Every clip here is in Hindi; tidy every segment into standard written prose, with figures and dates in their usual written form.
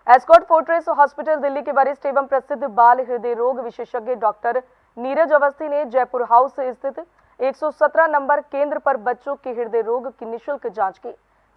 एस्कॉट फोर्ट्रेस हॉस्पिटल दिल्ली के वरिष्ठ एवं प्रसिद्ध बाल हृदय रोग विशेषज्ञ डॉक्टर नीरज अवस्थी ने जयपुर हाउस स्थित 117 नंबर केंद्र पर बच्चों के हृदय रोग की निःशुल्क जांच की।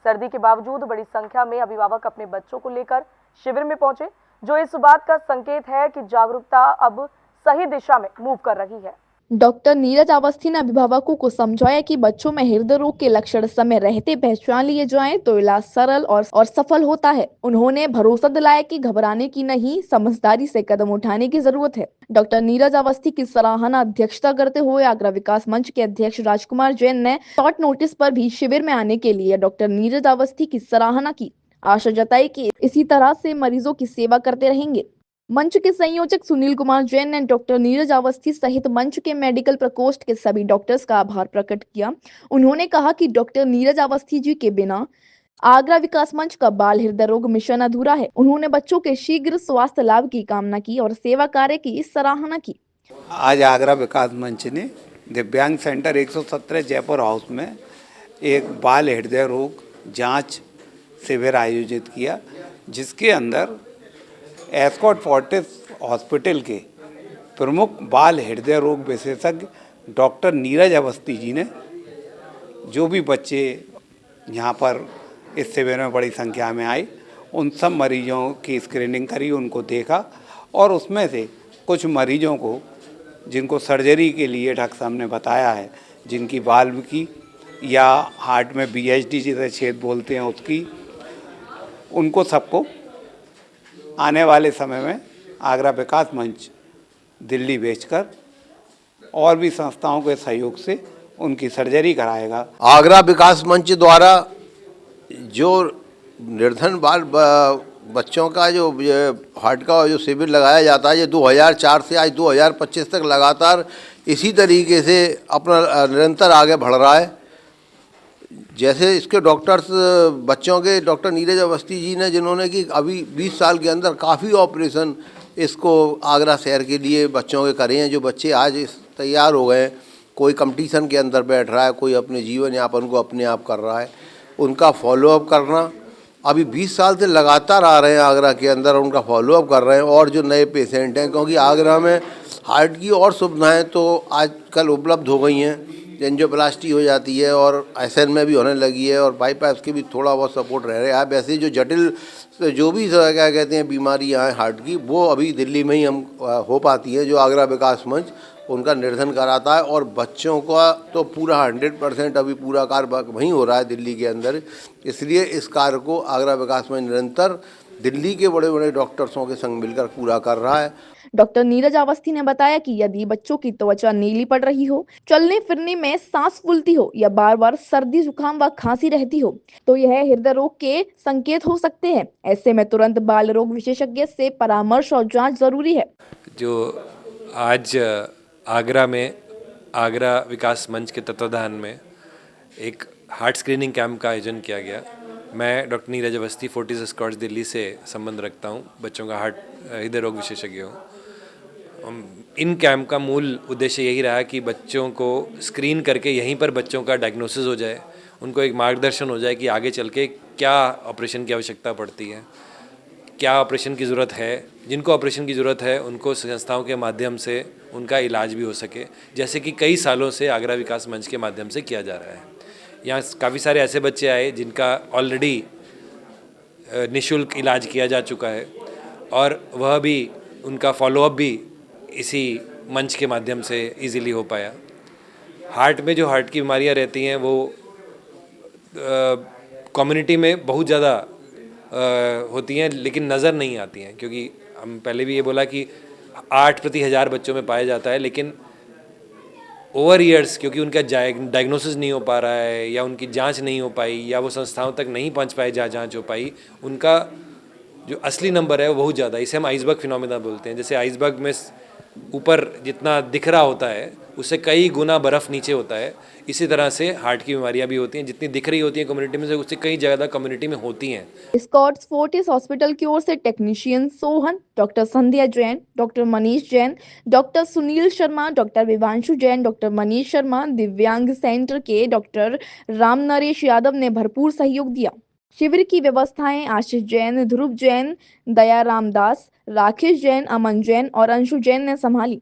सर्दी के बावजूद बड़ी संख्या में अभिभावक अपने बच्चों को लेकर शिविर में पहुंचे, जो इस बात का संकेत है कि जागरूकता अब सही दिशा में मूव कर रही है। डॉक्टर नीरज अवस्थी ने अभिभावकों को समझाया कि बच्चों में हृदय रोग के लक्षण समय रहते पहचान लिए जाएं तो इलाज सरल और सफल होता है। उन्होंने भरोसा दिलाया कि घबराने की नहीं, समझदारी से कदम उठाने की जरूरत है। डॉक्टर नीरज अवस्थी की सराहना अध्यक्षता करते हुए आगरा विकास मंच के अध्यक्ष राजकुमार जैन ने शॉर्ट नोटिस पर भी शिविर में आने के लिए डॉक्टर नीरज अवस्थी की सराहना की, आशा जताई कि इसी तरह से मरीजों की सेवा करते रहेंगे। मंच के संयोजक सुनील कुमार जैन ने डॉक्टर नीरज अवस्थी सहित मंच के मेडिकल प्रकोष्ठ के सभी डॉक्टर्स का आभार प्रकट किया। उन्होंने कहा कि डॉक्टर नीरज अवस्थी जी के बिना आगरा विकास मंच का बाल हृदय रोग मिशन अधूरा है। उन्होंने बच्चों के शीघ्र स्वास्थ्य लाभ की कामना की और सेवा कार्य की सराहना की। आज आगरा विकास मंच ने दिव्यांग सेंटर 117 जयपुर हाउस में एक बाल हृदय रोग जांच शिविर आयोजित किया, जिसके अंदर एस्कॉट फोर्ट्रेस हॉस्पिटल के प्रमुख बाल हृदय रोग विशेषज्ञ डॉक्टर नीरज अवस्थी जी ने जो भी बच्चे यहाँ पर इस शिविर में बड़ी संख्या में आए, उन सब मरीजों की स्क्रीनिंग करी, उनको देखा और उसमें से कुछ मरीजों को जिनको सर्जरी के लिए डॉक्टर साहब ने बताया है, जिनकी वाल्व की या हार्ट में बीएचडी जिसे छेद बोलते हैं उसकी, उनको सबको आने वाले समय में आगरा विकास मंच दिल्ली भेजकर और भी संस्थाओं के सहयोग से उनकी सर्जरी कराएगा। आगरा विकास मंच द्वारा जो निर्धन बाल बच्चों का जो हार्ट का जो शिविर लगाया जाता है, ये 2004 से आज 2025 तक लगातार इसी तरीके से अपना निरंतर आगे बढ़ रहा है। जैसे इसके डॉक्टर्स बच्चों के डॉक्टर नीरज अवस्थी जी ने, जिन्होंने कि अभी 20 साल के अंदर काफ़ी ऑपरेशन इसको आगरा शहर के लिए बच्चों के करे हैं, जो बच्चे आज तैयार हो गए। कोई कंपटीशन के अंदर बैठ रहा है, कोई अपने जीवन यापन को अपने आप कर रहा है, उनका फॉलोअप करना अभी 20 साल से लगातार आ रहे हैं आगरा के अंदर, उनका फॉलोअप कर रहे हैं। और जो नए पेशेंट हैं, क्योंकि आगरा में हार्ट की और सुविधाएँ तो आजकल उपलब्ध हो गई हैं, एंजियोप्लास्टी हो जाती है और एसएन में भी होने लगी है और बाईपास के भी थोड़ा बहुत सपोर्ट रह रहा है। वैसे जो जटिल जो भी क्या कहते हैं बीमारियां हैं हार्ट की, वो अभी दिल्ली में ही हम हो पाती हैं, जो आगरा विकास मंच उनका निर्धन कराता है। और बच्चों का तो पूरा 100% अभी पूरा कार्य वहीं हो रहा है दिल्ली के अंदर। इसलिए इस कार्य को आगरा विकास मंच निरंतर दिल्ली के बड़े बड़े डॉक्टर्सों के संग मिलकर पूरा कर रहा है। डॉक्टर नीरज अवस्थी ने बताया कि यदि बच्चों की त्वचा नीली पड़ रही हो, चलने फिरने में सांस फूलती हो या बार बार सर्दी जुकाम व खांसी रहती हो, तो यह हृदय रोग के संकेत हो सकते हैं। ऐसे में तुरंत बाल रोग विशेषज्ञ से परामर्श और जांच जरूरी है। जो आज आगरा में आगरा विकास मंच के तत्वाधान में एक हार्ट स्क्रीनिंग कैंप का आयोजन किया गया। मैं doctor Neeraj Awasthi Fortis Escorts Delhi से संबंध रखता हूँ, बच्चों का हार्ट हृदय रोग विशेषज्ञ हूँ। इन कैंप का मूल उद्देश्य यही रहा कि बच्चों को स्क्रीन करके यहीं पर बच्चों का डायग्नोसिस हो जाए, उनको एक मार्गदर्शन हो जाए कि आगे चल के क्या ऑपरेशन की आवश्यकता पड़ती है, क्या ऑपरेशन की ज़रूरत है। जिनको ऑपरेशन की ज़रूरत है उनको संस्थाओं के माध्यम से उनका इलाज भी हो सके, जैसे कि कई सालों से आगरा विकास मंच के माध्यम से किया जा रहा है। यहाँ काफ़ी सारे ऐसे बच्चे आए जिनका ऑलरेडी निःशुल्क इलाज किया जा चुका है और वह भी उनका फॉलोअप भी इसी मंच के माध्यम से इजीली हो पाया। हार्ट में जो हार्ट की बीमारियाँ रहती हैं वो कम्युनिटी में बहुत ज़्यादा होती हैं, लेकिन नज़र नहीं आती हैं, क्योंकि हम पहले भी ये बोला कि 8 प्रति 1000 बच्चों में पाया जाता है, लेकिन ओवर ईयर्स क्योंकि उनका डायग्नोसिस नहीं हो पा रहा है या उनकी जांच नहीं हो पाई या वो संस्थाओं तक नहीं पहुंच पाए जहाँ जांच हो पाई, उनका जो असली नंबर है वो बहुत ज़्यादा, इसे हम आइसबर्ग फिनोमेना बोलते हैं। जैसे आइसबर्ग में ऊपर जितना दिख रहा होता है उससे कई गुना बर्फ़ नीचे होता है, इसी तरह से हार्ट की बीमारियां भी होती हैं, जितनी दिख रही होती हैं कम्युनिटी में से उससे कई ज़्यादा कम्युनिटी में होती हैं। एस्कॉट फोर्टिस हॉस्पिटल की ओर से technician Sohan, doctor Sandhya Jain, doctor Manish Jain, doctor Sunil Sharma, doctor Vivanshu Jain, doctor Manish Sharma, दिव्यांग सेंटर के डॉक्टर राम नरेश यादव ने भरपूर सहयोग दिया। शिविर की व्यवस्थाएं आशीष जैन, ध्रुव जैन, दयाराम दास, राकेश जैन, अमन जैन और अंशु जैन ने संभाली।